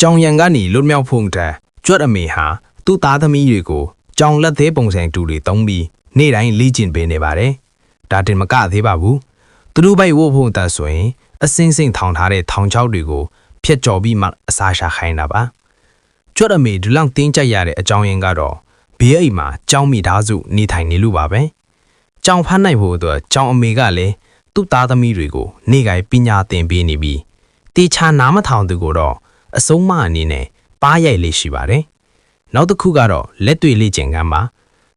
ကြောင်ရန်ကနေလွတ်မြောက်ဖို့တဲ့ကြွက်အမေဟာသူ့သားသမီးတွေကိုကြောင်လက်သေးပုံစံတူတွေသုံးပြီးနေ့တိုင်းလေ့ကျင့်ပေးနေပါတယ်။ဒါတင်မကသေးပါဘူး။သူတို့ဘိုက်ဝို့ဖို့တဲ့ဆိုရင်အစင်းစင်းထောင်ထားတဲ့ထောင်ချောက်တွေကိုဖျက်ကျော်ပြီးမှအစာရှာခိုင်းတာပါ။ကြွက်အမေဒီလောက်တင်းကြပ်ရတဲ့အကြောင်းရင်းကတော့ဘေးအိမ်မှာကြောင်မိသားစုနေထိုင်နေလို့ပါပဲ။ကြောင်ဖမ်းနိုင်ဖို့အတွက်ကြောင်အမေကလည်းသူ့သားသမီးတွေကိုနေ့တိုင်းပညာသင်ပေးနေပြီးတေချာနားမထောင်သူကိုတော့အဆုံးမအနေနဲ့ပါးရိုက်လေးရှိပါတယ်။နောက်တစ်ခုကတော့လက်တွေလေ့ကျင့်ခန်းမှာ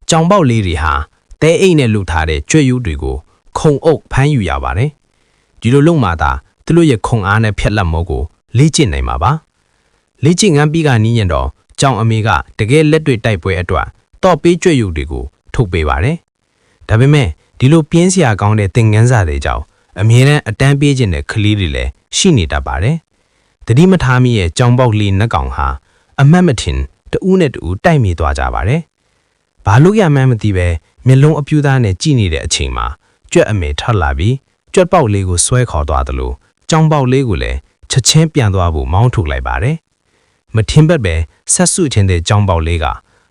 ကြောင်ပေါက်လေးတွေဟာတဲအိတ်နဲ့လှုပ်ထားတဲ့ကြွက်ရိုးတွေကိုခုံအုပ်ဖမ်းယူရပါတယ်။ဒီလိုလုပ်မှသာသူတို့ရဲ့ခုံအားနဲ့ဖြက်လက်မောကိုလေ့ကျင့်နိုင်မှာပါ။လေ့ကျင့်ခန်းပြီးကနီးရင်တော့ကြောင်အမေကတကယ်လက်တွေတိုက်ပွဲအတွက်တော့ပေးကြွက်ရိုးတွေကိုထုတ်ပေးပါတယ်။ဒါပေမဲ့ဒီလိုပြင်းစရာကောင်းတဲ့သင်ခန်းစာတွေကြောင့်အမြဲတမ်းအတန်းပေးခြင်းတဲ့ကလေးတွေလည်းရှိနေတတ်ပါတယ်။တတိမထားမိရဲ့ကြောင်ပေါက်လေးနှက်ကောင်ဟာအမတ်မထင်တဦးနဲ့တဦးတိုက်မိသွားကြပါတယ်။ဘာလို့ရမှန်းမသိပဲမျက်လုံးအပြူသားနဲ့ကြည့်နေတဲ့အချိန်မှာကြွက်အမေထလာပြီးကြွက်ပေါက်လေးကိုဆွဲခေါ်သွားသလိုကြောင်ပေါက်လေးကိုလည်းချက်ချင်းပြန်သွားဖို့မောင်းထုတ်လိုက်ပါတယ်။မထင်ဘက်ပဲဆက်စုချင်းတဲ့ကြောင်ပေါက်လေးက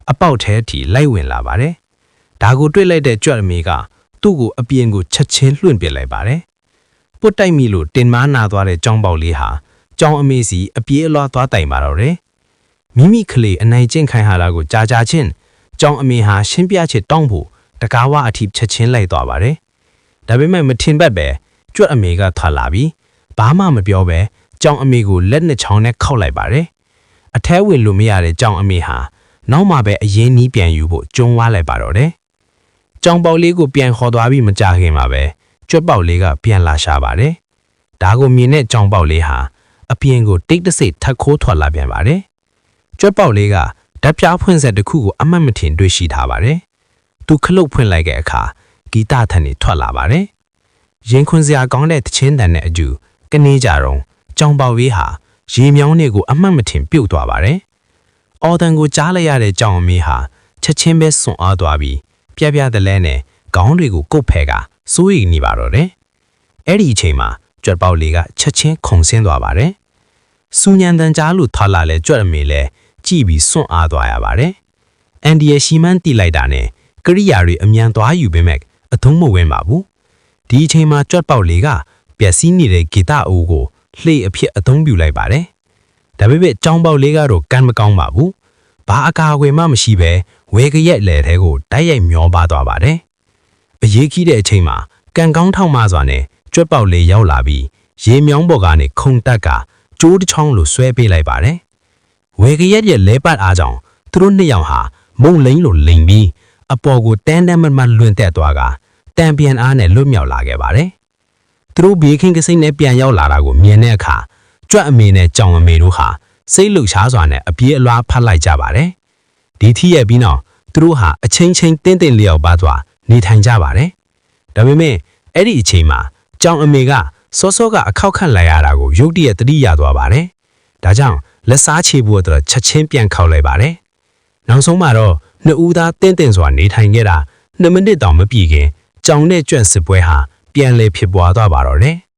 အပေါက်ထဲထိလိုက်ဝင်လာပါတယ်။ဒါကိုတွေ့လိုက်တဲ့ကြွက်အမေကသူ့ကိုအပြင်ကိုချက်ချင်းလွှင့်ပစ်လိုက်ပါတယ်။ပုတ်တိုက်မိလို့တင်မားနာသွားတဲ့ကြောင်ပေါက်လေးဟာကြောင်အမေစီအပြေးအလွှားသွားတိုင်ပါတော့တယ်။မိမိကလေးအနိုင်ကျင့်ခိုင်းဟာလာကိုကြာချင်းကြောင်အမေဟာရှင်းပြချစ်တောင်းဖို့တကားဝအထိချက်ချင်းလိုက်သွားပါတယ်။ဒါပေမဲ့မထင်ဘက်ပဲကြွက်အမေကထွက်လာပြီးဘာမှမပြောပဲကြောင်အမေကိုလက်နှစ်ချောင်းနဲ့ခောက်လိုက်ပါတယ်။အထဲဝင်လို့မရတဲ့ကြောင်အမေဟာနောက်မှပဲအရင်နီးပြန်ယူဖို့ကျုံးဝါလိုက်ပါတော့တယ်။ကြောင်ပေါက်လေးကိုပြန်ခေါ်သွားပြီးမကြခင်မှာပဲကြွက်ပေါက်လေးကပြန်လာရှာပါတယ်။ဒါကိုမြင်တဲ့ကြောင်ပေါက်လေးဟာအပြင်ကိုတိတ်တဆိတ်ထက်ခိုးထွက်လာပြန်ပါတယ်။ကြွက်ပေါက်လေးကဓာတ်ပြားဖွင့်ဆက်တစ်ခုကိုအမှတ်မထင်တွေ့ရှိထားပါတယ်။သူခလုတ်ဖွင့်လိုက်တဲ့အခါဂီတထန်တွေထွက်လာပါတယ်။ရင်ခွင်စရာကောင်းတဲ့သချင်းတန်နဲ့အကျူကနေကြတော့ကြောင်ပေါက်လေးဟာရေမြောင်းတွေကိုအမှတ်မထင်ပြုတ်သွားပါတယ်။အော်တန်ကိုကြားလိုက်ရတဲ့ကြောင်အမေဟာချက်ချင်းပဲစွန့်အားသွားပြီးပြပြတလဲနဲ့ခေါင်းတွေကိုကုတ်ဖဲကစိုးရိမ်နေပါတော့တယ်။အဲ့ဒီအချိန်မှာကြွက်ပေါက်လေးကချက်ချင်းခုန်ဆင်းသွားပါတယ်။စူညံတန်ကြားလို့ထလာလဲကြွက်အမေလဲကြည့်ပြီးစွန့်အားသွားရပါတယ်။အန်ဒီရဲ့ရှီမန်းတီလိုက်တာနဲ့ကရိယာတွေအမြန်သွားယူပေမဲ့အထုံးမဝင်ပါဘူး။ဒီအချိန်မှာကြွက်ပေါက်လေးကပျက်စီးနေတဲ့ဂီတအိုးကိုလှေအဖြစ်အသုံးပြုလိုက်ပါတယ်။ဒါပေမဲ့ကြောင်ပေါက်လေးကတော့ကံမကောင်းပါဘူး။ဘာအကာအကွယ်မှမရှိပဲဝဲကရက်လေထဲကိုတိုက်ရိုက်မျောပါသွားပါတယ်။အရေးကြီးတဲ့အချိန်မှာကံကောင်းထောက်မစွာနဲ့ကြွက်ပေါက်လေးရောက်လာပြီးရေမြောင်းပေါ်ကနေခုန်တက်ကကျိုးတစ်ချောင်းလိုဆွဲပေးလိုက်ပါတယ်။ဝဲကရက်ရဲ့လဲပတ်အားကြောင့်သူတို့နှစ်ယောက်ဟာမုံလိန်လိုလိန်ပြီးအပေါ်ကိုတန်းတန်းမမလွင့်တက်သွားကတံပြန်အားနဲ့လွတ်မြောက်လာခဲ့ပါတယ်။သူတို့ဘေးခင်းကစိမ့်နဲ့ပြန်ရောက်လာတာကိုမြင်တဲ့အခါကြွက်အမေနဲ့ကြောင်အမေတို့ဟာစိတ်လှုပ်ရှားစွာနဲ့အပြေးအလွှားဖတ်လိုက်ကြပါတယ်။ဒီထီရဲ့ပြီးနောက်သူတို့ဟာအချင်းချင်းတင်းတင်းလျောက်ပါသွားနေထိုင်ကြပါတယ်။ဒါပေမဲ့အဲ့ဒီအချိန်မှာကြောင်အမေကစောစောကအခောက်ခန့်လိုက်ရတာကိုရုတ်တရက်သတိရသွားပါတယ်။ဒါကြောင့်လက်စားချေဖို့အတွက်ချက်ချင်းပြန်ခောက်လိုက်ပါတယ်။နောက်ဆုံးမှာတော့နှစ်ဦးသားတင်းတင်းစွာနေထိုင်ခဲ့တာ2မိနစ်တောင်မပြည့်ခင်ကြောင်နဲ့ကြွက်စစ်ပွဲဟာပြန်လည်ဖြစ်ပွားသွားပါတော့တယ်။